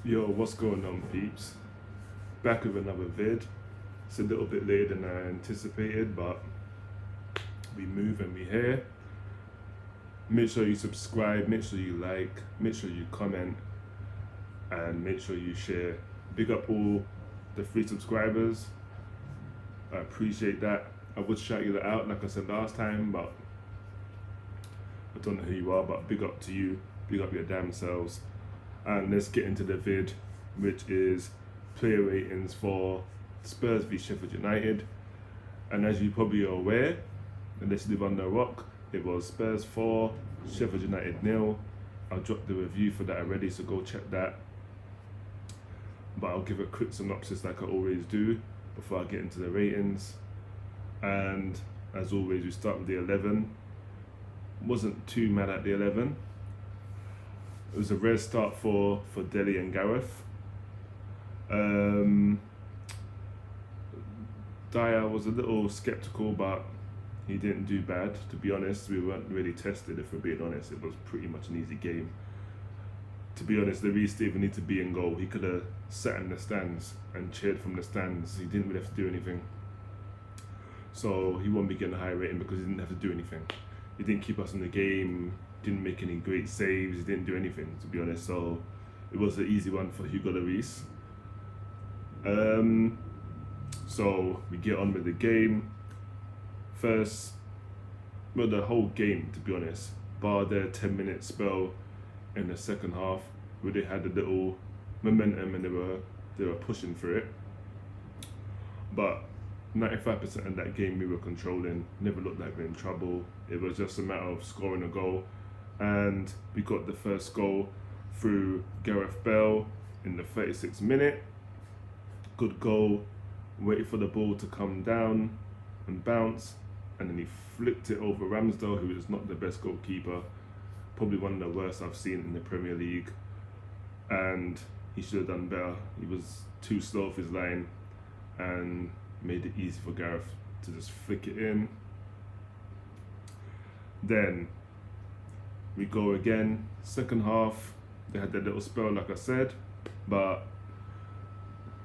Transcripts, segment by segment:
Yo, what's going on, peeps? Back with another vid. It's a little bit later than I anticipated, but we move and we here. Make sure you subscribe, make sure you like, make sure you comment, and make sure you share. Big up all the free subscribers. I appreciate that. I would shout you out like I said last time, but I don't know who you are, but big up to you. Big up your damn selves. And let's get into the vid, which is player ratings for Spurs v Sheffield United. And as you probably are aware, unless you live under a rock, it was Spurs 4, Sheffield United 0. I'll drop the review for that already, so go check that. But I'll give a quick synopsis like I always do before I get into the ratings. And as always, we start with the 11. Wasn't too mad at the 11. It was a rare start for BALE and Gareth. Dyer was a little sceptical, but he didn't do bad. To be honest, we weren't really tested, if we're being honest. It was pretty much an easy game. To be honest, the Reece didn't even need to be in goal. He could have sat in the stands and cheered from the stands. He didn't really have to do anything. So he won't be getting a high rating because he didn't have to do anything. He didn't keep us in the game, didn't make any great saves, he didn't do anything, to be honest. So it was an easy one for Hugo Lloris. So we get on with the game. First, well, the whole game, to be honest, bar their 10-minute spell in the second half where they had a little momentum and they were pushing for it. But 95% of that game we were controlling, never looked like we were in trouble. It was just a matter of scoring a goal. And we got the first goal through Gareth Bale in the 36th minute. Good goal, waited for the ball to come down and bounce, and then he flicked it over Ramsdale, who is not the best goalkeeper, probably one of the worst I've seen in the Premier League, and he should have done better. He was too slow off his line and made it easy for Gareth to just flick it in. Then we go again, second half, they had their little spell like I said, but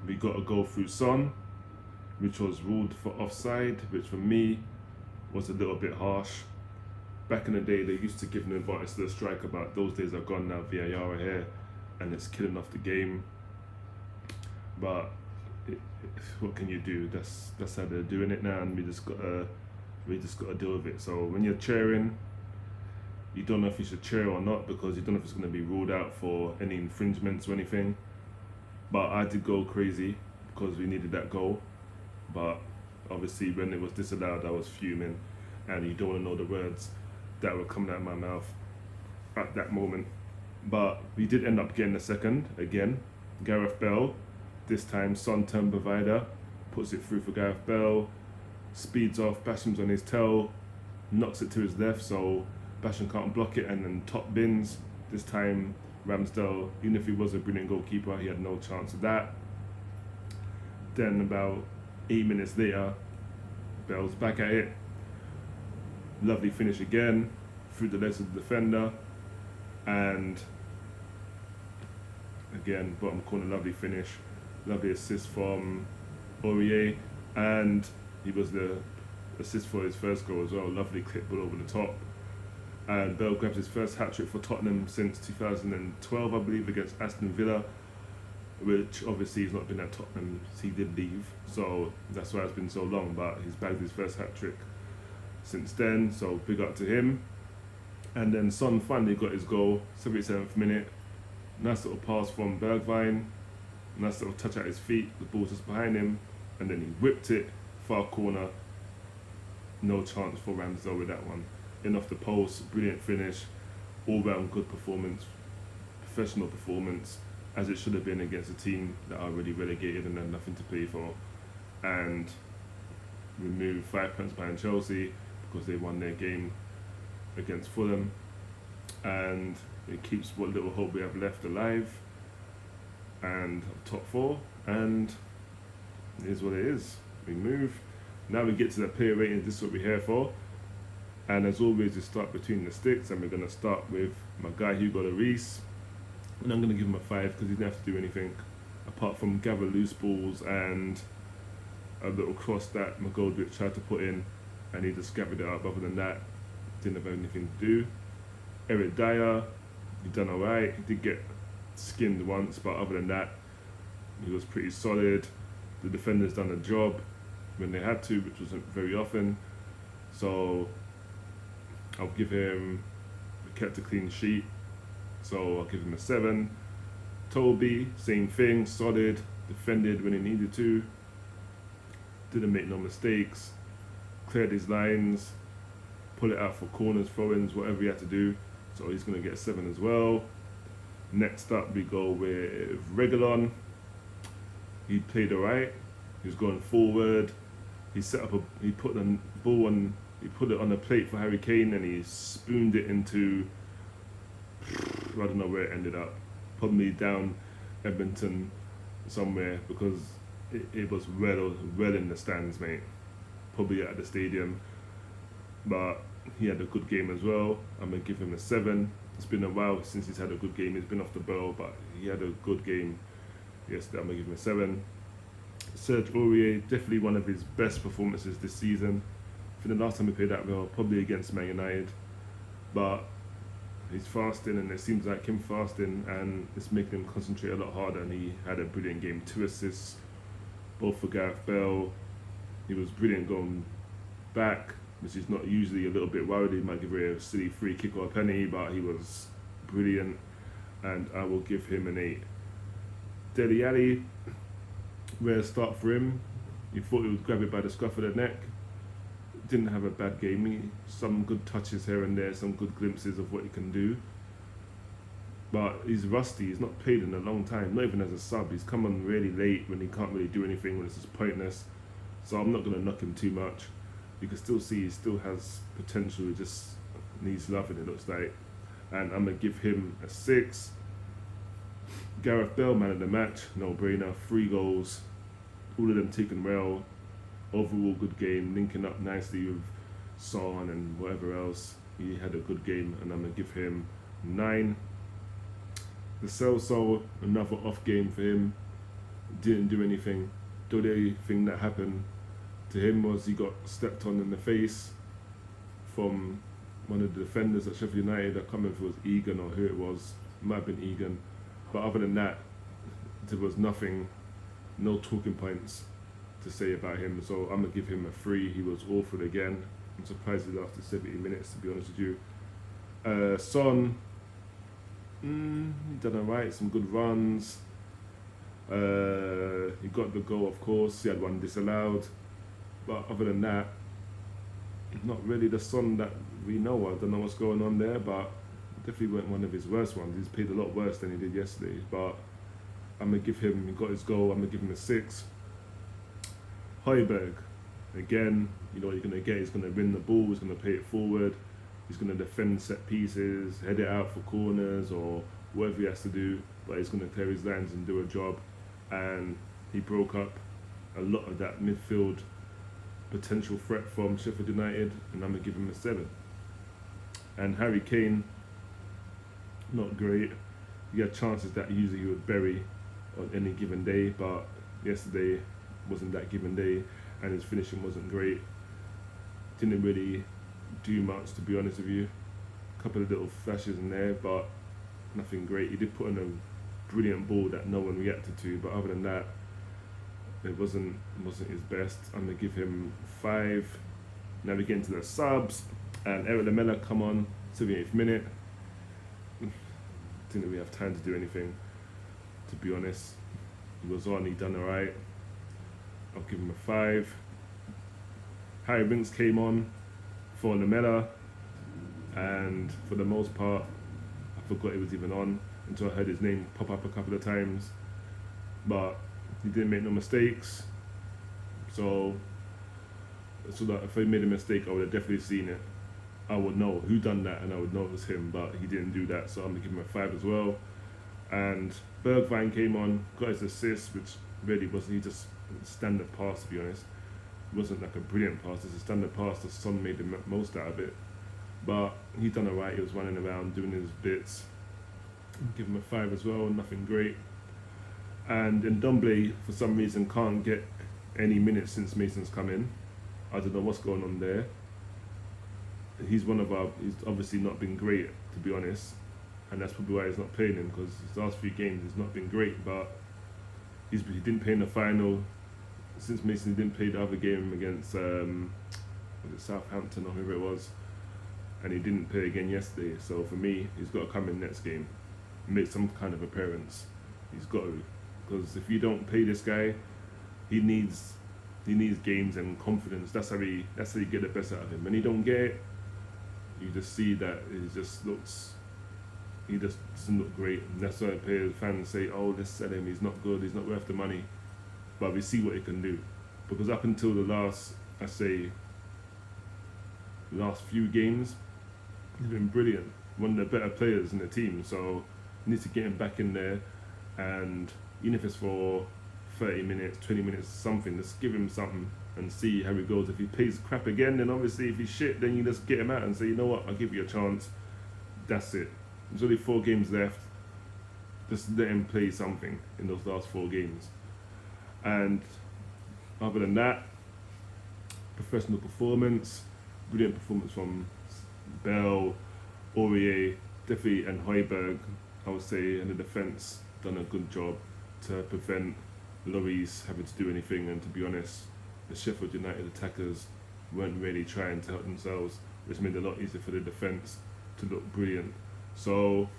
we got a goal through Son, which was ruled for offside, which for me was a little bit harsh. Back in the day, they used to give an advice to the striker, but those days are gone now. VAR are here, and it's killing off the game. But what can you do? That's how they're doing it now, and we just gotta deal with it. So when you're cheering, you don't know if you should cheer or not because you don't know if it's going to be ruled out for any infringements or anything. But I did go crazy because we needed that goal. But obviously when it was disallowed, I was fuming, and you don't want to know the words that were coming out of my mouth at that moment. But we did end up getting the second again. Gareth Bale, this time Son turn provider, puts it through for Gareth Bale, speeds off, Basham's on his tail, knocks it to his left, so Basham can't block it, and then top bins. This time Ramsdale, even if he was a brilliant goalkeeper, he had no chance of that. Then about 8 minutes later, Bale's back at it. Lovely finish again, through the legs of the defender, and again, bottom corner, lovely finish. Lovely assist from Aurier, and he was the assist for his first goal as well. Lovely clip ball over the top. And Bale grabs his first hat-trick for Tottenham since 2012, I believe, against Aston Villa, which obviously he's not been at Tottenham, he did leave, so that's why it's been so long, but he's bagged his first hat-trick since then, so big up to him. And then Son finally got his goal, 77th minute. Nice little pass from Bergwijn, nice little touch at his feet, the ball just behind him, and then he whipped it, far corner. No chance for Ramsdale with that one. In off the post, brilliant finish, all round good performance, professional performance, as it should have been against a team that are already relegated and have nothing to play for. And we moved 5 points behind Chelsea because they won their game against Fulham, and it keeps what little hope we have left alive and top four, and it is what it is. We move. Now we get to the player ratings. This is what we're here for. And as always, we start between the sticks, and we're going to start with my guy Hugo Lloris. And I'm going to give him a 5 because he didn't have to do anything apart from gather loose balls and a little cross that McGoldrick tried to put in, and he just gathered it up. Other than that, didn't have anything to do. Eric Dyer, he done alright. He did get skinned once, but other than that, he was pretty solid. The defenders done a job when they had to, which wasn't very often. So I'll give him, he kept a clean sheet, so I'll give him a 7. Toby, same thing, solid, defended when he needed to, didn't make no mistakes, cleared his lines, pull it out for corners, throw-ins, whatever he had to do. So he's going to get a 7 as well. Next up we go with Reguilon. He played alright. He was going forward. He set up he put the ball on, he put it on the plate for Harry Kane, and he spooned it into, I don't know where it ended up. Probably down Edmonton somewhere, because it was well in the stands, mate. Probably at the stadium. But he had a good game as well. I'm going to give him a 7. It's been a while since he's had a good game. He's been off the boil, but he had a good game yesterday. I'm going to give him a 7. Serge Aurier, definitely one of his best performances this season. For the last time he played that well, probably against Man United. But he's fasting, and it seems like him fasting, and it's making him concentrate a lot harder, and he had a brilliant game. 2 assists, both for Gareth Bale. He was brilliant going back, which is not usually. A little bit worried he might give away a silly free kick or a penny, but he was brilliant, and I will give him an 8. Dele Alli, rare start for him. You thought he would grab it by the scruff of the neck. Didn't have a bad game. Some good touches here and there, some good glimpses of what he can do. But he's rusty. He's not played in a long time, not even as a sub. He's come on really late when he can't really do anything, when it's just pointless. So I'm not going to knock him too much. You can still see he still has potential. He just needs loving, it looks like. And I'm going to give him a 6. Gareth Bale, man of the match, no brainer. 3 goals, all of them taken well. Overall good game, linking up nicely with Son and whatever else. He had a good game, and I'm going to give him 9. The Celso, another off game for him. Didn't do anything. The only thing that happened to him was he got stepped on in the face from one of the defenders at Sheffield United. I can't remember if it was Egan or who it was. It might have been Egan. But other than that, there was nothing, no talking points to say about him. So I'm going to give him a 3. He was awful again. I'm surprised he lasted 70 minutes, to be honest with you. Son, he done alright, some good runs. He got the goal, of course. He had one disallowed. But other than that, not really the Son that we know. I don't know what's going on there, but definitely weren't one of his worst ones. He's played a lot worse than he did yesterday. But I'm going to give him, he got his goal, I'm going to give him a 6. Højbjerg, again, you know what you're going to get. He's going to win the ball, he's going to play it forward, he's going to defend set pieces, head it out for corners or whatever he has to do, but he's going to clear his lines and do a job. And he broke up a lot of that midfield potential threat from Sheffield United, and I'm going to give him a 7. And Harry Kane, not great. He had chances that usually he would bury on any given day, but yesterday wasn't that given day, and his finishing wasn't great. Didn't really do much, to be honest with you. A couple of little flashes in there, but nothing great. He did put in a brilliant ball that no one reacted to, but other than that, it wasn't his best. I'm going to give him 5. Now we get into the subs, and Eric Lamela come on, 78th minute. Didn't really have time to do anything, to be honest. He was on, he done alright. I'll give him a 5. Harry Winks came on for Lamela, and for the most part, I forgot he was even on until I heard his name pop up a couple of times. But he didn't make no mistakes, so that if he made a mistake, I would have definitely seen it. I would know who done that, and I would know it was him, but he didn't do that, so I'm going to give him a 5 as well. And Bergwijn came on, got his assist, which really wasn't, he just standard pass, to be honest. It wasn't like a brilliant pass, it's a standard pass, the Son made the most out of it. But he done alright, he was running around, doing his bits. Give him a 5 as well, nothing great. And Ndombele, for some reason, can't get any minutes since Mason's come in. I don't know what's going on there. He's obviously not been great, to be honest. And that's probably why he's not playing him, because his last few games he's not been great. But he didn't play in the final. Since Mason didn't play the other game against was it Southampton or whoever it was, and he didn't play again yesterday. So for me, he's got to come in next game, make some kind of appearance. He's got to, because if you don't play this guy, he needs games and confidence. That's how you get the best out of him. When he don't get it, you just see that he just doesn't look great. And that's why fans say, "Oh, let's sell him. He's not good. He's not worth the money." But we see what he can do, because up until the last few games, he's been brilliant. One of the better players in the team. So you need to get him back in there, and even if it's for 30 minutes, 20 minutes, something, just give him something and see how he goes. If he plays crap again, then obviously if he's shit, then you just get him out and say, you know what, I'll give you a chance. That's it. There's only 4 games left. Just let him play something in those last 4 games. And other than that, professional performance, brilliant performance from BALE, Aurier, definitely, and Højbjerg, I would say, in the defence, done a good job to prevent Lloris having to do anything. And to be honest, the Sheffield United attackers weren't really trying to help themselves, which made it a lot easier for the defence to look brilliant. So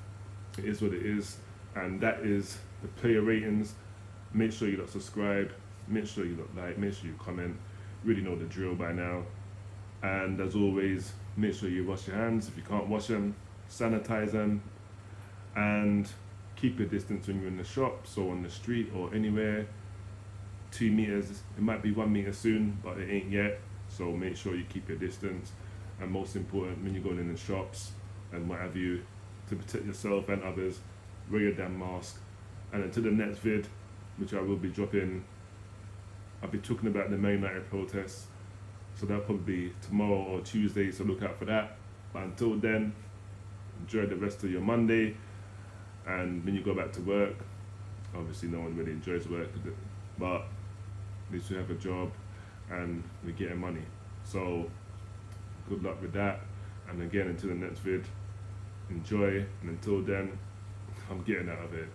it is what it is, and that is the player ratings. Make sure you subscribe, make sure you like, make sure you comment. Really know the drill by now. And as always, make sure you wash your hands. If you can't wash them, sanitize them, and keep your distance when you're in the shops or on the street or anywhere. 2 meters, it might be 1 meter soon, but it ain't yet. So make sure you keep your distance. And most important, when you're going in the shops and what have you, to protect yourself and others, wear your damn mask. And until the next vid, which I will be dropping, I'll be talking about the Man United protests. So that'll probably be tomorrow or Tuesday, so look out for that. But until then, enjoy the rest of your Monday. And when you go back to work, obviously no one really enjoys work, but at least you have a job and we're getting money. So good luck with that. And again, until the next vid, enjoy. And until then, I'm getting out of it.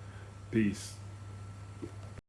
Peace.